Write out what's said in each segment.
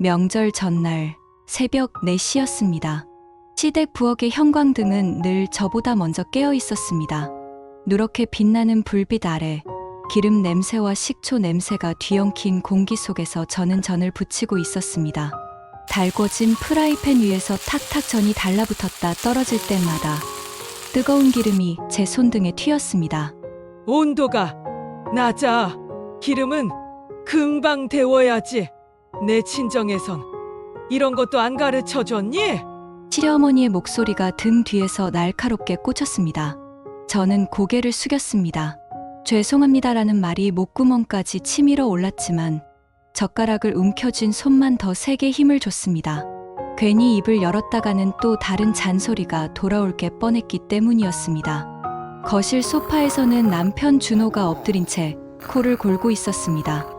명절 전날 새벽 4시였습니다. 시댁 부엌의 형광등은 늘 저보다 먼저 깨어 있었습니다. 누렇게 빛나는 불빛 아래 기름 냄새와 식초 냄새가 뒤엉킨 공기 속에서 저는 전을 부치고 있었습니다. 달궈진 프라이팬 위에서 탁탁 전이 달라붙었다 떨어질 때마다 뜨거운 기름이 제 손등에 튀었습니다. 온도가 낮아. 기름은 금방 데워야지. 내 친정에선 이런 것도 안 가르쳐줬니? 시어머니의 목소리가 등 뒤에서 날카롭게 꽂혔습니다. 저는 고개를 숙였습니다. 죄송합니다라는 말이 목구멍까지 치밀어 올랐지만 젓가락을 움켜쥔 손만 더 세게 힘을 줬습니다. 괜히 입을 열었다가는 또 다른 잔소리가 돌아올 게 뻔했기 때문이었습니다. 거실 소파에서는 남편 준호가 엎드린 채 코를 골고 있었습니다.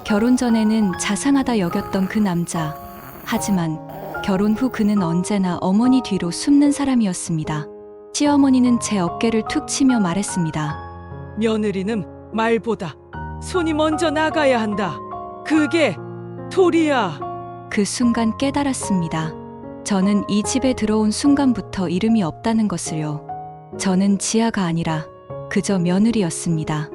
결혼 전에는 자상하다 여겼던 그 남자. 하지만 결혼 후 그는 언제나 어머니 뒤로 숨는 사람이었습니다. 시어머니는 제 어깨를 툭 치며 말했습니다. 며느리는 말보다 손이 먼저 나가야 한다. 그게 도리야. 그 순간 깨달았습니다. 저는 이 집에 들어온 순간부터 이름이 없다는 것을요. 저는 지아가 아니라 그저 며느리였습니다.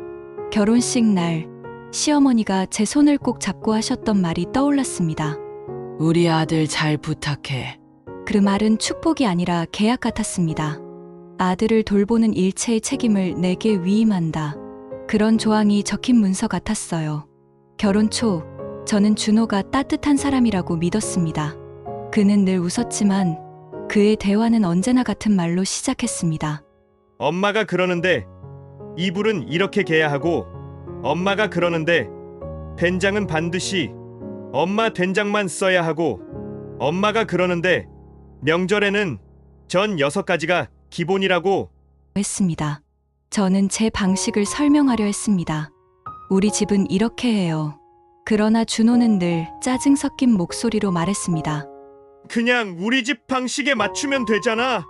결혼식 날 시어머니가 제 손을 꼭 잡고 하셨던 말이 떠올랐습니다. 우리 아들 잘 부탁해. 그 말은 축복이 아니라 계약 같았습니다. 아들을 돌보는 일체의 책임을 내게 위임한다. 그런 조항이 적힌 문서 같았어요. 결혼 초 저는 준호가 따뜻한 사람이라고 믿었습니다. 그는 늘 웃었지만 그의 대화는 언제나 같은 말로 시작했습니다. 엄마가 그러는데 이불은 이렇게 개야 하고, 엄마가 그러는데 된장은 반드시 엄마 된장만 써야 하고, 엄마가 그러는데 명절에는 전 6가지가 기본이라고 했습니다. 저는 제 방식을 설명하려 했습니다. 우리 집은 이렇게 해요. 그러나 준호는 늘 짜증 섞인 목소리로 말했습니다. 그냥 우리 집 방식에 맞추면 되잖아.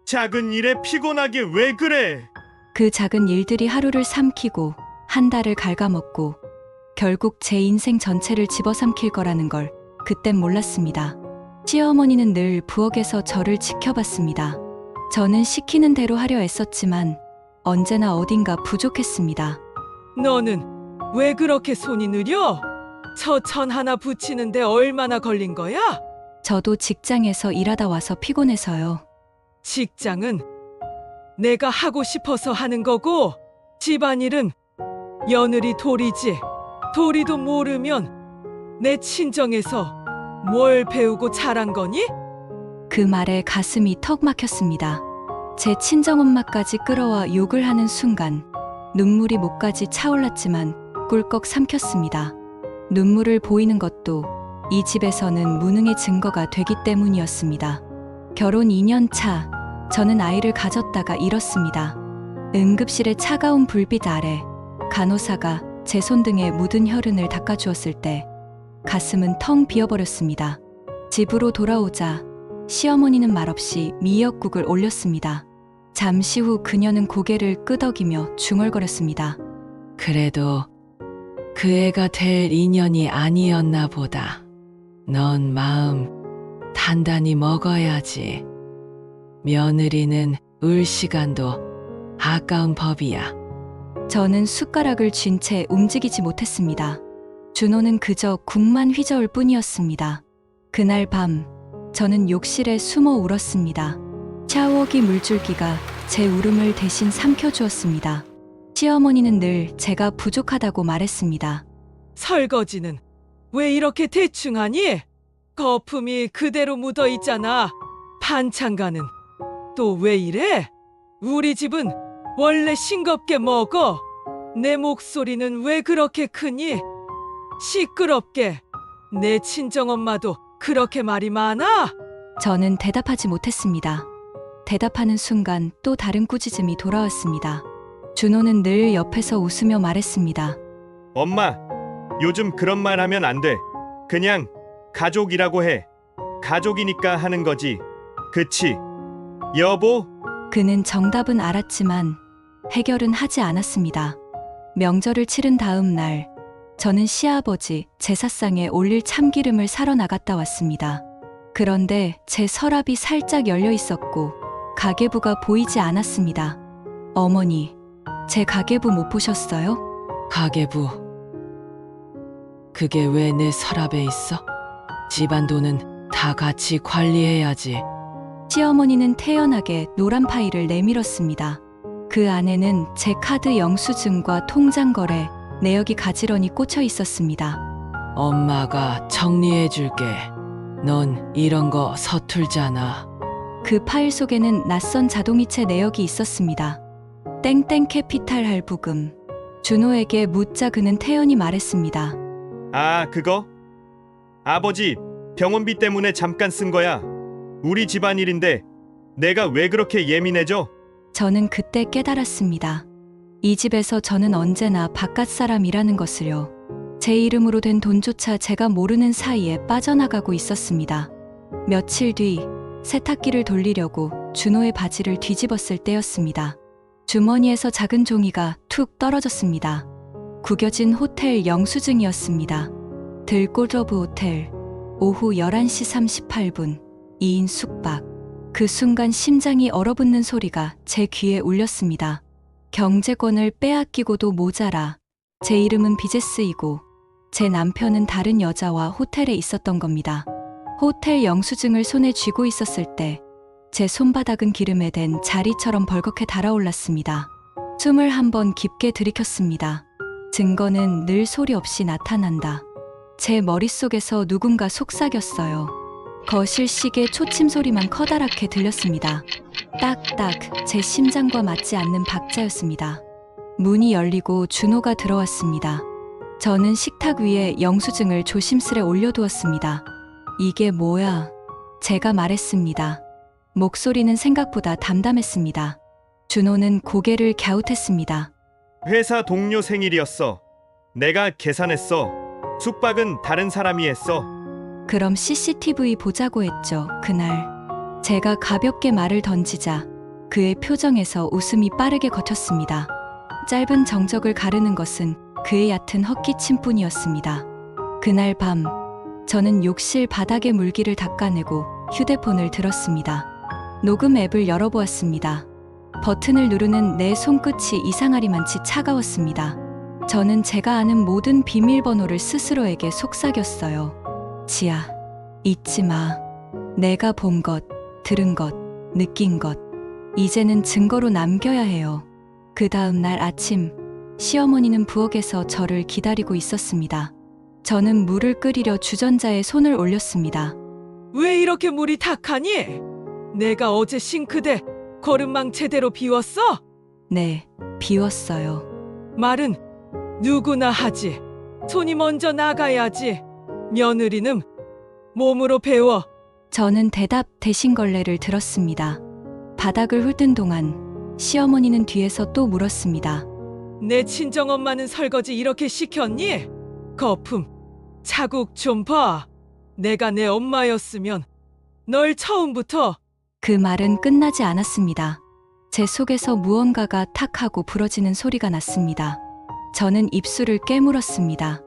작은 일에 피곤하게 왜 그래? 그 작은 일들이 하루를 삼키고 한 달을 갉아먹고 결국 제 인생 전체를 집어삼킬 거라는 걸 그땐 몰랐습니다. 시어머니는 늘 부엌에서 저를 지켜봤습니다. 저는 시키는 대로 하려 애썼지만 언제나 어딘가 부족했습니다. 너는 왜 그렇게 손이 느려? 저 천 하나 붙이는데 얼마나 걸린 거야? 저도 직장에서 일하다 와서 피곤해서요. 직장은 내가 하고 싶어서 하는 거고, 집안일은 며느리 도리지. 도리도 모르면 내 친정에서 뭘 배우고 자란 거니? 그 말에 가슴이 턱 막혔습니다. 제 친정엄마까지 끌어와 욕을 하는 순간 눈물이 목까지 차올랐지만 꿀꺽 삼켰습니다. 눈물을 보이는 것도 이 집에서는 무능의 증거가 되기 때문이었습니다. 결혼 2년 차, 저는 아이를 가졌다가 잃었습니다. 응급실의 차가운 불빛 아래 간호사가 제 손등에 묻은 혈흔을 닦아주었을 때 가슴은 텅 비어버렸습니다. 집으로 돌아오자 시어머니는 말없이 미역국을 올렸습니다. 잠시 후 그녀는 고개를 끄덕이며 중얼거렸습니다. 그래도 그 애가 될 인연이 아니었나 보다. 넌 마음 단단히 먹어야지. 며느리는 울 시간도 아까운 법이야. 저는 숟가락을 쥔 채 움직이지 못했습니다. 준호는 그저 국만 휘저을 뿐이었습니다. 그날 밤 저는 욕실에 숨어 울었습니다. 샤워기 물줄기가 제 울음을 대신 삼켜주었습니다. 시어머니는 늘 제가 부족하다고 말했습니다. 설거지는 왜 이렇게 대충 하니? 거품이 그대로 묻어 있잖아. 반찬가는 또 왜 이래? 우리 집은 원래 싱겁게 먹어. 내 목소리는 왜 그렇게 크니? 시끄럽게. 내 친정엄마도 그렇게 말이 많아? 저는 대답하지 못했습니다. 대답하는 순간 또 다른 꾸짖음이 돌아왔습니다. 준호는 늘 옆에서 웃으며 말했습니다. 엄마, 요즘 그런 말 하면 안 돼. 그냥 가족이라고 해. 가족이니까 하는 거지. 그치? 여보? 그는 정답은 알았지만 해결은 하지 않았습니다. 명절을 치른 다음 날 저는 시아버지 제사상에 올릴 참기름을 사러 나갔다 왔습니다. 그런데 제 서랍이 살짝 열려 있었고 가계부가 보이지 않았습니다. 어머니, 제 가계부 못 보셨어요? 가계부. 그게 왜 내 서랍에 있어? 집안 돈은 다 같이 관리해야지. 시어머니는 태연하게 노란 파일을 내밀었습니다. 그 안에는 제 카드 영수증과 통장 거래 내역이 가지런히 꽂혀 있었습니다. 엄마가 정리해 줄게. 넌 이런 거 서툴잖아. 그 파일 속에는 낯선 자동이체 내역이 있었습니다. 땡땡 캐피탈 할부금. 준호에게 묻자 그는 태연히 말했습니다. 아, 그거? 아버지, 병원비 때문에 잠깐 쓴 거야. 우리 집안일인데 내가 왜 그렇게 예민해져? 저는 그때 깨달았습니다. 이 집에서 저는 언제나 바깥 사람이라는 것을요. 제 이름으로 된 돈조차 제가 모르는 사이에 빠져나가고 있었습니다. 며칠 뒤 세탁기를 돌리려고 준호의 바지를 뒤집었을 때였습니다. 주머니에서 작은 종이가 툭 떨어졌습니다. 구겨진 호텔 영수증이었습니다. 들꽃러브 호텔, 오후 11시 38분, 2인 숙박. 그 순간 심장이 얼어붙는 소리가 제 귀에 울렸습니다. 경제권을 빼앗기고도 모자라 제 이름은 빚에 쓰이고 제 남편은 다른 여자와 호텔에 있었던 겁니다. 호텔 영수증을 손에 쥐고 있었을 때 제 손바닥은 기름에 댄 자리처럼 벌겋게 달아올랐습니다. 숨을 한번 깊게 들이켰습니다. 증거는 늘 소리 없이 나타난다. 제 머릿속에서 누군가 속삭였어요. 거실 시계 초침 소리만 커다랗게 들렸습니다. 딱딱 제 심장과 맞지 않는 박자였습니다. 문이 열리고 준호가 들어왔습니다. 저는 식탁 위에 영수증을 조심스레 올려두었습니다. 이게 뭐야? 제가 말했습니다. 목소리는 생각보다 담담했습니다. 준호는 고개를 갸웃했습니다. 회사 동료 생일이었어. 내가 계산했어. 숙박은 다른 사람이 했어. 그럼 CCTV 보자고 했죠, 그날. 제가 가볍게 말을 던지자 그의 표정에서 웃음이 빠르게 걷혔습니다. 짧은 정적을 가르는 것은 그의 얕은 헛기침뿐이었습니다. 그날 밤, 저는 욕실 바닥에 물기를 닦아내고 휴대폰을 들었습니다. 녹음 앱을 열어보았습니다. 버튼을 누르는 내 손끝이 이상하리만치 차가웠습니다. 저는 제가 아는 모든 비밀번호를 스스로에게 속삭였어요. 지아, 잊지 마. 내가 본 것, 들은 것, 느낀 것. 이제는 증거로 남겨야 해요. 그 다음 날 아침, 시어머니는 부엌에서 저를 기다리고 있었습니다. 저는 물을 끓이려 주전자에 손을 올렸습니다. 왜 이렇게 물이 탁하니? 내가 어제 싱크대 거름망 제대로 비웠어? 네, 비웠어요. 말은 누구나 하지. 손이 먼저 나가야지. 며느리는 몸으로 배워. 저는 대답 대신 걸레를 들었습니다. 바닥을 훑은 동안 시어머니는 뒤에서 또 물었습니다. 내 친정엄마는 설거지 이렇게 시켰니? 거품, 자국 좀 봐. 내가 내 엄마였으면 널 처음부터. 그 말은 끝나지 않았습니다. 제 속에서 무언가가 탁 하고 부러지는 소리가 났습니다. 저는 입술을 깨물었습니다.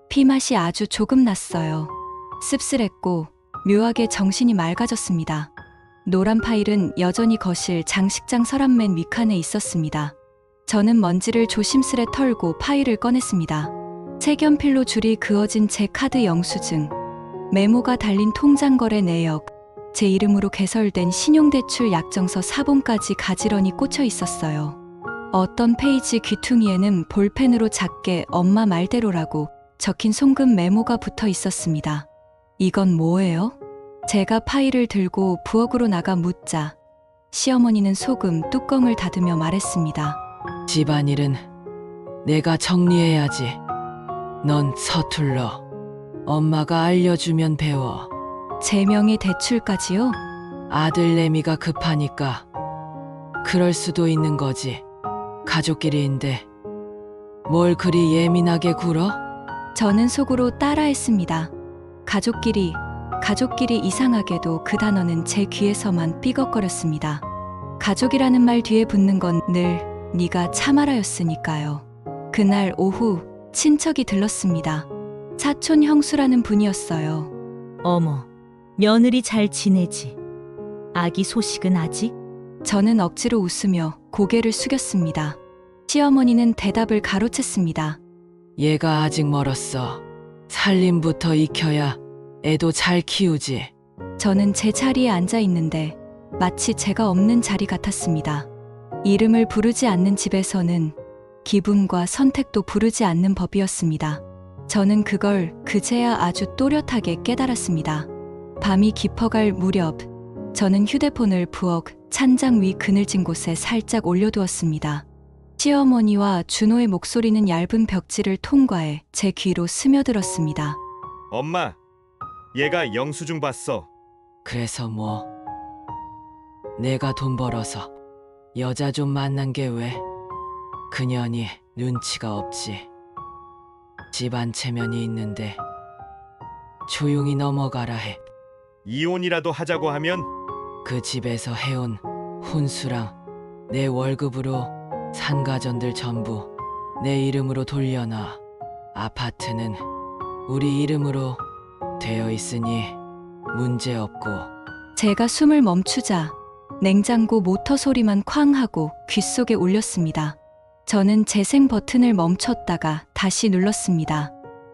피맛이 아주 조금 났어요. 씁쓸했고 묘하게 정신이 맑아졌습니다. 노란 파일은 여전히 거실 장식장 서랍 맨 윗칸에 있었습니다. 저는 먼지를 조심스레 털고 파일을 꺼냈습니다. 색연필로 줄이 그어진 제 카드 영수증, 메모가 달린 통장 거래 내역, 제 이름으로 개설된 신용대출 약정서 사본까지 가지런히 꽂혀 있었어요. 어떤 페이지 귀퉁이에는 볼펜으로 작게 엄마 말대로라고 적힌 송금 메모가 붙어 있었습니다. 이건 뭐예요? 제가 파일을 들고 부엌으로 나가 묻자 시어머니는 소금 뚜껑을 닫으며 말했습니다. 집안일은 내가 정리해야지. 넌 서툴러. 엄마가 알려주면 배워. 제 명의 대출까지요? 아들내미가 급하니까. 그럴 수도 있는 거지. 가족끼리인데 뭘 그리 예민하게 굴어? 저는 속으로 따라했습니다. 가족끼리 이상하게도 그 단어는 제 귀에서만 삐걱거렸습니다. 가족이라는 말 뒤에 붙는 건 늘 네가 참아라였으니까요. 그날 오후 친척이 들렀습니다. 사촌 형수라는 분이었어요. 어머, 며느리 잘 지내지? 아기 소식은 아직? 저는 억지로 웃으며 고개를 숙였습니다. 시어머니는 대답을 가로챘습니다. 얘가 아직 멀었어. 살림부터 익혀야 애도 잘 키우지. 저는 제 자리에 앉아 있는데 마치 제가 없는 자리 같았습니다. 이름을 부르지 않는 집에서는 기분과 선택도 부르지 않는 법이었습니다. 저는 그걸 그제야 아주 또렷하게 깨달았습니다. 밤이 깊어갈 무렵, 저는 휴대폰을 부엌 찬장 위 그늘진 곳에 살짝 올려두었습니다. 시어머니와 준호의 목소리는 얇은 벽지를 통과해 제 귀로 스며들었습니다. 엄마, 얘가 영수증 봤어. 그래서 뭐? 내가 돈 벌어서 여자 좀 만난 게 왜? 그년이 눈치가 없지. 집안 체면이 있는데 조용히 넘어가라 해. 이혼이라도 하자고 하면 그 집에서 해온 혼수랑 내 월급으로 산 가전들 전부 내 이름으로 돌려놔. 아파트는 우리 이름으로 되어 있으니 문제 없고. 제가 숨을 멈추자 냉장고 모터 소리만 쾅 하고 귓속에 울렸습니다. 저는 재생 버튼을 멈췄다가 다시 눌렀습니다.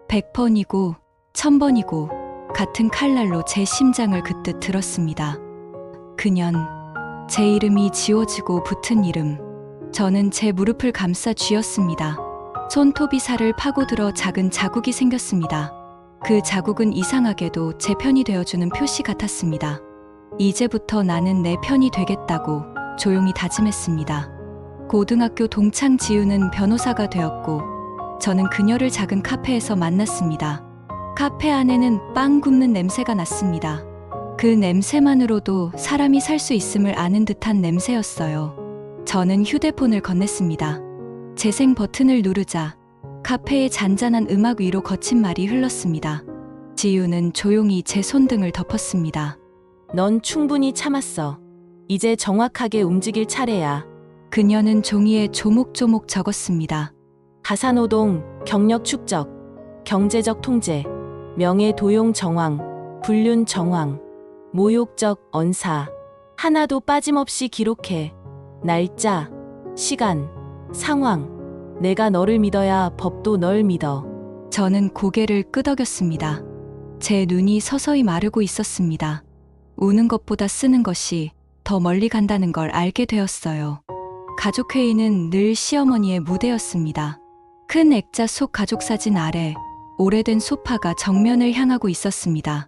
100번이고 1000번이고 같은 칼날로 제 심장을 긋듯 들었습니다. 그년, 제 이름이 지워지고 붙은 이름. 저는 제 무릎을 감싸 쥐었습니다. 손톱이 살을 파고들어 작은 자국이 생겼습니다. 그 자국은 이상하게도 제 편이 되어주는 표시 같았습니다. 이제부터 나는 내 편이 되겠다고 조용히 다짐했습니다. 고등학교 동창 지우는 변호사가 되었고 저는 그녀를 작은 카페에서 만났습니다. 카페 안에는 빵 굽는 냄새가 났습니다. 그 냄새만으로도 사람이 살 수 있음을 아는 듯한 냄새였어요. 저는 휴대폰을 건넸습니다. 재생 버튼을 누르자 카페의 잔잔한 음악 위로 거친 말이 흘렀습니다. 지우는 조용히 제 손등을 덮었습니다. 넌 충분히 참았어. 이제 정확하게 움직일 차례야. 그녀는 종이에 조목조목 적었습니다. 가사노동, 경력 축적, 경제적 통제, 명예 도용 정황, 불륜 정황, 모욕적 언사. 하나도 빠짐없이 기록해. 날짜, 시간, 상황. 내가 너를 믿어야 법도 널 믿어. 저는 고개를 끄덕였습니다. 제 눈이 서서히 마르고 있었습니다. 우는 것보다 쓰는 것이 더 멀리 간다는 걸 알게 되었어요. 가족회의는 늘 시어머니의 무대였습니다. 큰 액자 속 가족사진 아래 오래된 소파가 정면을 향하고 있었습니다.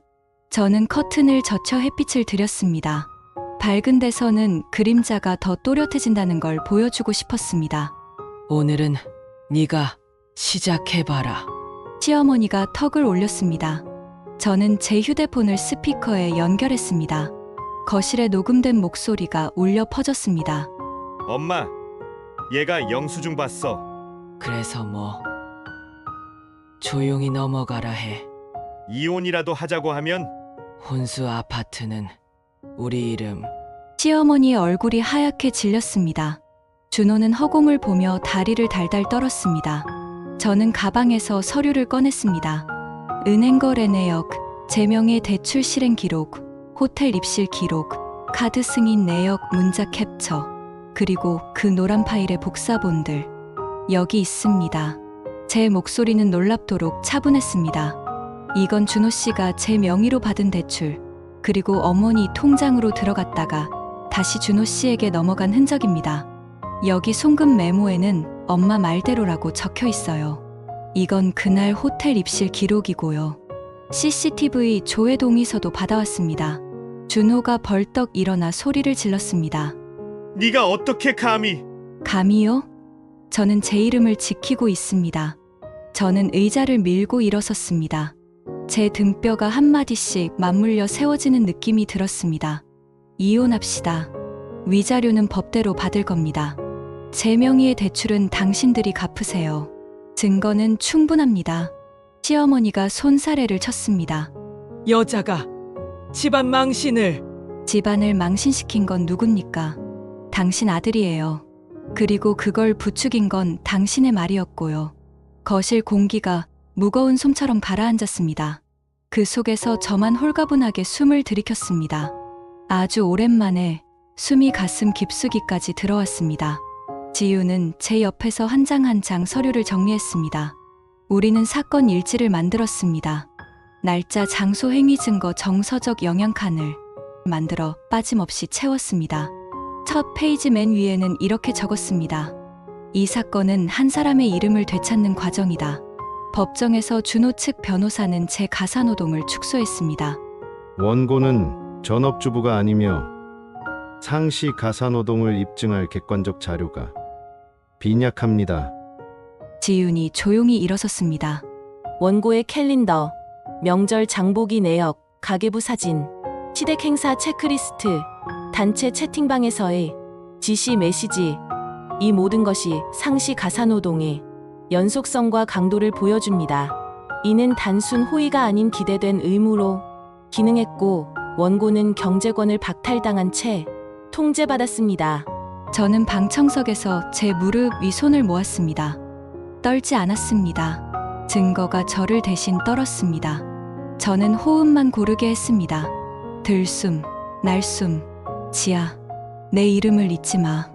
저는 커튼을 젖혀 햇빛을 들였습니다. 밝은 데서는 그림자가 더 또렷해진다는 걸 보여주고 싶었습니다. 오늘은 네가 시작해봐라. 시어머니가 턱을 올렸습니다. 저는 제 휴대폰을 스피커에 연결했습니다. 거실에 녹음된 목소리가 울려 퍼졌습니다. 엄마, 얘가 영수증 봤어. 그래서 뭐? 조용히 넘어가라 해. 이혼이라도 하자고 하면 혼수 아파트는 우리 이름. 시어머니의 얼굴이 하얗게 질렸습니다. 준호는 허공을 보며 다리를 달달 떨었습니다. 저는 가방에서 서류를 꺼냈습니다. 은행 거래 내역, 제명의 대출 실행 기록, 호텔 입실 기록, 카드 승인 내역 문자 캡처, 그리고 그 노란 파일의 복사본들. 여기 있습니다. 제 목소리는 놀랍도록 차분했습니다. 이건 준호 씨가 제 명의로 받은 대출, 그리고 어머니 통장으로 들어갔다가 다시 준호 씨에게 넘어간 흔적입니다. 여기 송금 메모에는 엄마 말대로라고 적혀 있어요. 이건 그날 호텔 입실 기록이고요. CCTV 조회 동의서도 받아왔습니다. 준호가 벌떡 일어나 소리를 질렀습니다. 네가 어떻게 감히? 감히요? 저는 제 이름을 지키고 있습니다. 저는 의자를 밀고 일어섰습니다. 제 등뼈가 한마디씩 맞물려 세워지는 느낌이 들었습니다. 이혼합시다. 위자료는 법대로 받을 겁니다. 제 명의의 대출은 당신들이 갚으세요. 증거는 충분합니다. 시어머니가 손사래를 쳤습니다. 여자가 집안 망신을. 집안을 망신시킨 건 누굽니까? 당신 아들이에요. 그리고 그걸 부추긴 건 당신의 말이었고요. 거실 공기가 무거운 솜처럼 가라앉았습니다. 그 속에서 저만 홀가분하게 숨을 들이켰습니다. 아주 오랜만에 숨이 가슴 깊숙이까지 들어왔습니다. 지유는 제 옆에서 한 장 한 장 서류를 정리했습니다. 우리는 사건 일지를 만들었습니다. 날짜, 장소, 행위 증거, 정서적 영향칸을 만들어 빠짐없이 채웠습니다. 첫 페이지 맨 위에는 이렇게 적었습니다. 이 사건은 한 사람의 이름을 되찾는 과정이다. 법정에서 준호 측 변호사는 제 가사노동을 축소했습니다. 원고는 전업주부가 아니며 상시 가사노동을 입증할 객관적 자료가 빈약합니다. 지윤이 조용히 일어섰습니다. 원고의 캘린더, 명절 장보기 내역, 가계부 사진, 시댁 행사 체크리스트, 단체 채팅방에서의 지시 메시지, 이 모든 것이 상시 가사노동의 연속성과 강도를 보여줍니다. 이는 단순 호의가 아닌 기대된 의무로 기능했고 원고는 경제권을 박탈당한 채 통제받았습니다. 저는 방청석에서 제 무릎 위 손을 모았습니다. 떨지 않았습니다. 증거가 저를 대신 떨었습니다. 저는 호흡만 고르게 했습니다. 들숨, 날숨, 지아, 내 이름을 잊지 마.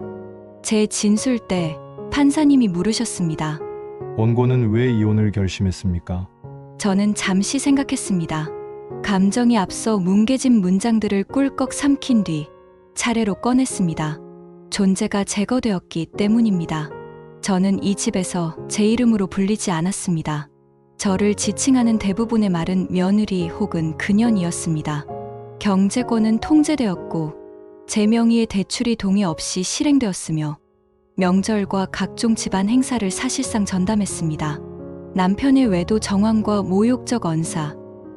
제 진술 때 판사님이 물으셨습니다. 원고는 왜 이혼을 결심했습니까? 저는 잠시 생각했습니다. 감정이 앞서 뭉개진 문장들을 꿀꺽 삼킨 뒤 차례로 꺼냈습니다. 존재가 제거되었기 때문입니다. 저는 이 집에서 제 이름으로 불리지 않았습니다. 저를 지칭하는 대부분의 말은 며느리 혹은 그년이었습니다. 경제권은 통제되었고 제 명의의 대출이 동의 없이 실행되었으며 명절과 각종 집안 행사를 사실상 전담했습니다. 남편의 외도 정황과 모욕적 언사,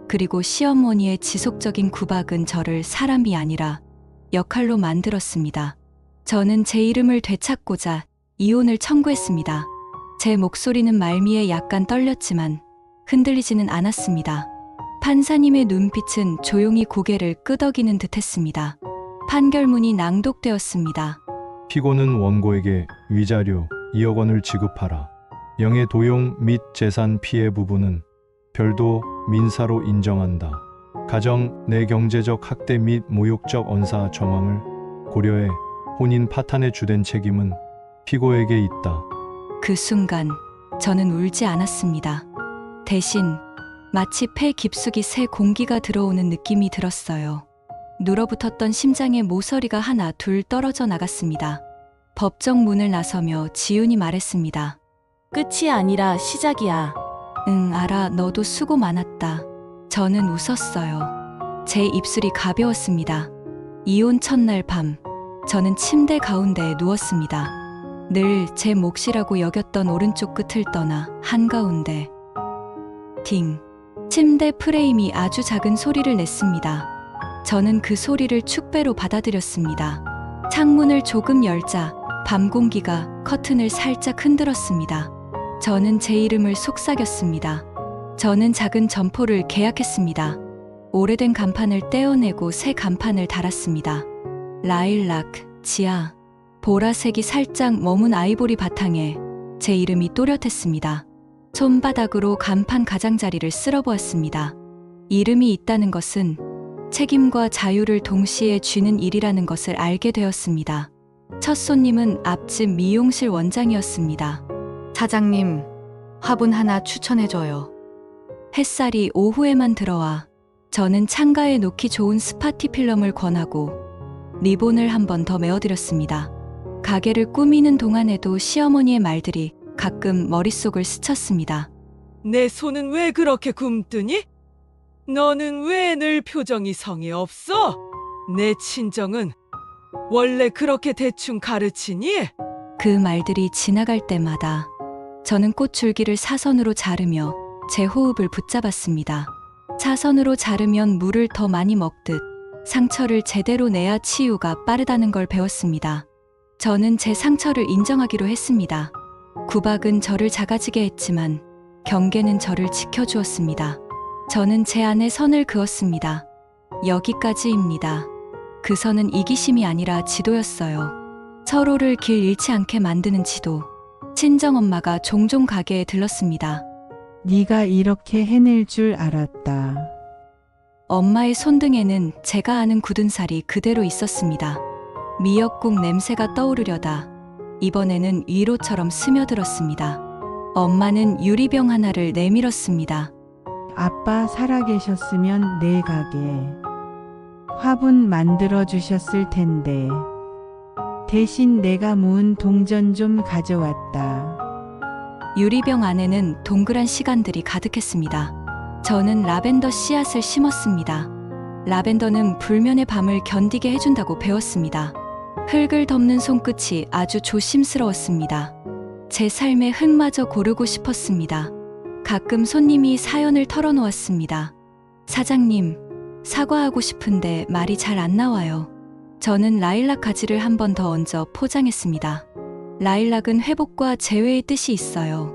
그리고 시어머니의 지속적인 구박은 저를 사람이 아니라 역할로 만들었습니다. 저는 제 이름을 되찾고자 이혼을 청구했습니다. 제 목소리는 말미에 약간 떨렸지만 흔들리지는 않았습니다. 판사님의 눈빛은 조용히 고개를 끄덕이는 듯했습니다. 판결문이 낭독되었습니다. 피고는 원고에게 위자료 2억 원을 지급하라. 영의 도용 및 재산 피해 부분은 별도 민사로 인정한다. 가정 내 경제적 학대 및 모욕적 언사 정황을 고려해 혼인 파탄의 주된 책임은 피고에게 있다. 그 순간 저는 울지 않았습니다. 대신 마치 폐 깊숙이 새 공기가 들어오는 느낌이 들었어요. 눌어붙었던 심장의 모서리가 하나 둘 떨어져 나갔습니다. 법정 문을 나서며 지윤이 말했습니다. 끝이 아니라 시작이야. 응, 알아. 너도 수고 많았다. 저는 웃었어요. 제 입술이 가벼웠습니다. 이혼 첫날 밤, 저는 침대 가운데에 누웠습니다. 늘 제 몫이라고 여겼던 오른쪽 끝을 떠나 한가운데 딩. 침대 프레임이 아주 작은 소리를 냈습니다. 저는 그 소리를 축배로 받아들였습니다. 창문을 조금 열자 밤 공기가 커튼을 살짝 흔들었습니다. 저는 제 이름을 속삭였습니다. 저는 작은 점포를 계약했습니다. 오래된 간판을 떼어내고 새 간판을 달았습니다. 라일락, 지아, 보라색이 살짝 머문 아이보리 바탕에 제 이름이 또렷했습니다. 손바닥으로 간판 가장자리를 쓸어보았습니다. 이름이 있다는 것은 책임과 자유를 동시에 쥐는 일이라는 것을 알게 되었습니다. 첫 손님은 앞집 미용실 원장이었습니다. 사장님, 화분 하나 추천해줘요. 햇살이 오후에만 들어와 저는 창가에 놓기 좋은 스파티 필름을 권하고 리본을 한 번 더 메어드렸습니다. 가게를 꾸미는 동안에도 시어머니의 말들이 가끔 머릿속을 스쳤습니다. 내 손은 왜 그렇게 굼뜨니? 너는 왜 늘 표정이 성의 없어? 내 친정은 원래 그렇게 대충 가르치니? 그 말들이 지나갈 때마다 저는 꽃줄기를 사선으로 자르며 제 호흡을 붙잡았습니다. 사선으로 자르면 물을 더 많이 먹듯 상처를 제대로 내야 치유가 빠르다는 걸 배웠습니다. 저는 제 상처를 인정하기로 했습니다. 구박은 저를 작아지게 했지만 경계는 저를 지켜주었습니다. 저는 제 안에 선을 그었습니다. 여기까지입니다. 그 선은 이기심이 아니라 지도였어요. 서로를 길 잃지 않게 만드는 지도. 친정엄마가 종종 가게에 들렀습니다. 네가 이렇게 해낼 줄 알았다. 엄마의 손등에는 제가 아는 굳은 살이 그대로 있었습니다. 미역국 냄새가 떠오르려다 이번에는 위로처럼 스며들었습니다. 엄마는 유리병 하나를 내밀었습니다. 아빠 살아계셨으면 내 가게 화분 만들어 주셨을 텐데. 대신 내가 모은 동전 좀 가져왔다. 유리병 안에는 동그란 시간들이 가득했습니다. 저는 라벤더 씨앗을 심었습니다. 라벤더는 불면의 밤을 견디게 해준다고 배웠습니다. 흙을 덮는 손끝이 아주 조심스러웠습니다. 제 삶의 흙마저 고르고 싶었습니다. 가끔 손님이 사연을 털어놓았습니다. 사장님, 사과하고 싶은데 말이 잘 안 나와요. 저는 라일락 가지를 한 번 더 얹어 포장했습니다. 라일락은 회복과 재회의 뜻이 있어요.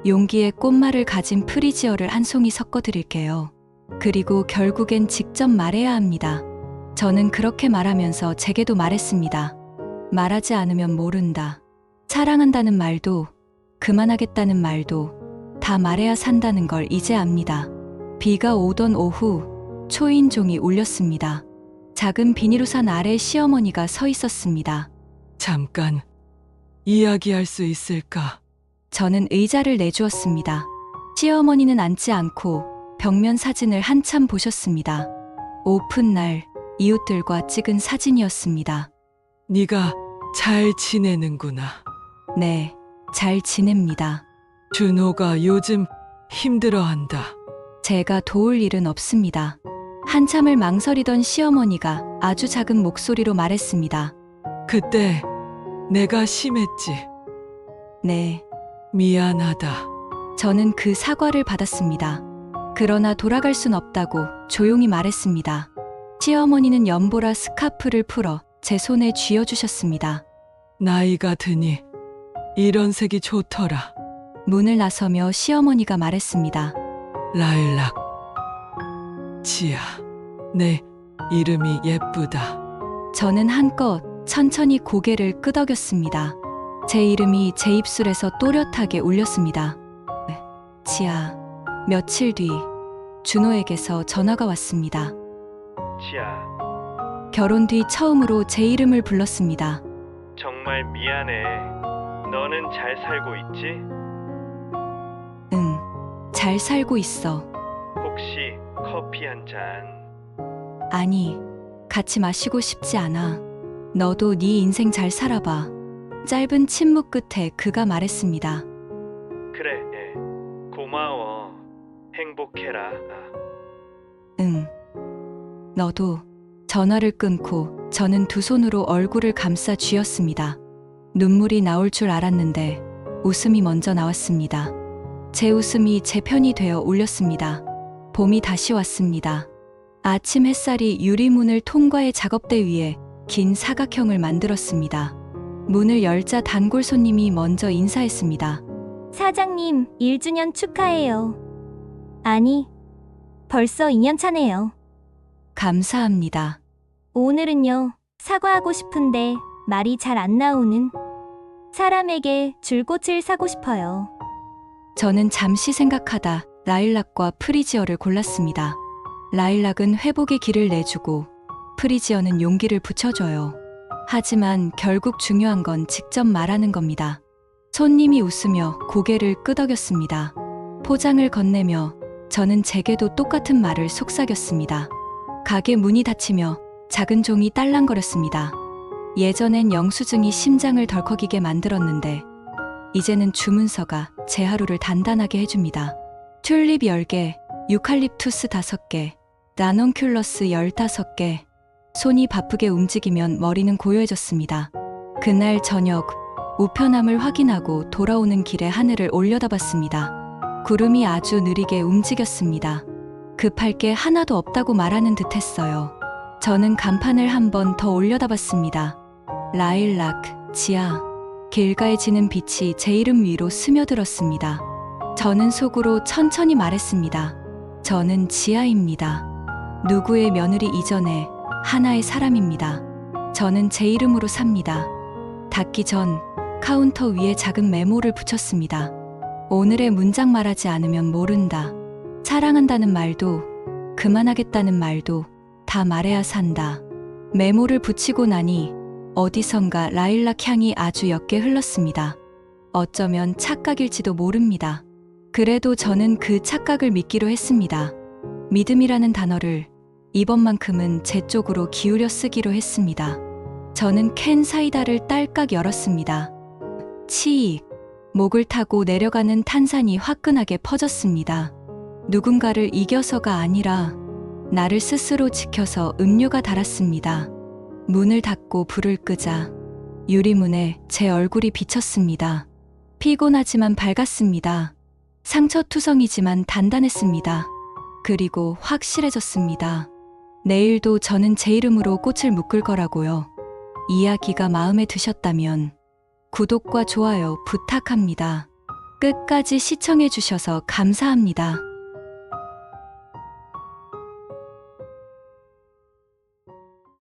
용기에 꽃말을 가진 프리지어를 한 송이 섞어드릴게요. 그리고 결국엔 직접 말해야 합니다. 저는 그렇게 말하면서 제게도 말했습니다. 말하지 않으면 모른다. 사랑한다는 말도, 그만하겠다는 말도 다 말해야 산다는 걸 이제 압니다. 비가 오던 오후, 초인종이 울렸습니다. 작은 비닐우산 아래 시어머니가 서 있었습니다. 잠깐 이야기할 수 있을까? 저는 의자를 내주었습니다. 시어머니는 앉지 않고 벽면 사진을 한참 보셨습니다. 오픈날 이웃들과 찍은 사진이었습니다. 네가 잘 지내는구나. 네, 잘 지냅니다. 준호가 요즘 힘들어한다. 제가 도울 일은 없습니다. 한참을 망설이던 시어머니가 아주 작은 목소리로 말했습니다. 그때 내가 심했지. 네, 미안하다. 저는 그 사과를 받았습니다. 그러나 돌아갈 순 없다고 조용히 말했습니다. 시어머니는 연보라 스카프를 풀어 제 손에 쥐어주셨습니다. 나이가 드니 이런 색이 좋더라. 문을 나서며 시어머니가 말했습니다. 라일락. 지아, 내 이름이 예쁘다. 저는 한껏 천천히 고개를 끄덕였습니다. 제 이름이 제 입술에서 또렷하게 울렸습니다. 지아, 며칠 뒤 준호에게서 전화가 왔습니다. 지아, 결혼 뒤 처음으로 제 이름을 불렀습니다. 정말 미안해. 너는 잘 살고 있지? 응, 잘 살고 있어. 혹시 커피 한 잔? 아니, 같이 마시고 싶지 않아. 너도 네 인생 잘 살아봐. 짧은 침묵 끝에 그가 말했습니다. 그래, 고마워. 행복해라. 응. 너도. 전화를 끊고 저는 두 손으로 얼굴을 감싸 쥐었습니다. 눈물이 나올 줄 알았는데 웃음이 먼저 나왔습니다. 제 웃음이 제 편이 되어 울렸습니다. 봄이 다시 왔습니다. 아침 햇살이 유리문을 통과해 작업대 위에 긴 사각형을 만들었습니다. 문을 열자 단골 손님이 먼저 인사했습니다. 사장님, 1주년 축하해요. 아니, 벌써 2년 차네요. 감사합니다. 오늘은요, 사과하고 싶은데 말이 잘 안 나오는 사람에게 줄꽃을 사고 싶어요. 저는 잠시 생각하다 라일락과 프리지어를 골랐습니다. 라일락은 회복의 길을 내주고 프리지어는 용기를 붙여줘요. 하지만 결국 중요한 건 직접 말하는 겁니다. 손님이 웃으며 고개를 끄덕였습니다. 포장을 건네며 저는 제게도 똑같은 말을 속삭였습니다. 가게 문이 닫히며 작은 종이 딸랑거렸습니다. 예전엔 영수증이 심장을 덜컥이게 만들었는데 이제는 주문서가 제 하루를 단단하게 해줍니다. 튤립 10개, 유칼립투스 5개, 라논큘러스 15개. 손이 바쁘게 움직이면 머리는 고요해졌습니다. 그날 저녁 우편함을 확인하고 돌아오는 길에 하늘을 올려다봤습니다. 구름이 아주 느리게 움직였습니다. 급할 게 하나도 없다고 말하는 듯했어요. 저는 간판을 한 번 더 올려다봤습니다. 라일락, 지아. 길가에 지는 빛이 제 이름 위로 스며들었습니다. 저는 속으로 천천히 말했습니다. 저는 지아입니다. 누구의 며느리 이전에 하나의 사람입니다. 저는 제 이름으로 삽니다. 닫기 전 카운터 위에 작은 메모를 붙였습니다. 오늘의 문장 말하지 않으면 모른다. 사랑한다는 말도 그만하겠다는 말도 다 말해야 산다. 메모를 붙이고 나니 어디선가 라일락 향이 아주 옅게 흘렀습니다. 어쩌면 착각일지도 모릅니다. 그래도 저는 그 착각을 믿기로 했습니다. 믿음이라는 단어를 이번만큼은 제 쪽으로 기울여 쓰기로 했습니다. 저는 캔 사이다를 딸깍 열었습니다. 치익, 목을 타고 내려가는 탄산이 화끈하게 퍼졌습니다. 누군가를 이겨서가 아니라 나를 스스로 지켜서 음료가 달았습니다. 문을 닫고 불을 끄자 유리문에 제 얼굴이 비쳤습니다. 피곤하지만 밝았습니다. 상처투성이지만 단단했습니다. 그리고 확실해졌습니다. 내일도 저는 제 이름으로 꽃을 묶을 거라고요. 이야기가 마음에 드셨다면 구독과 좋아요 부탁합니다. 끝까지 시청해 주셔서 감사합니다.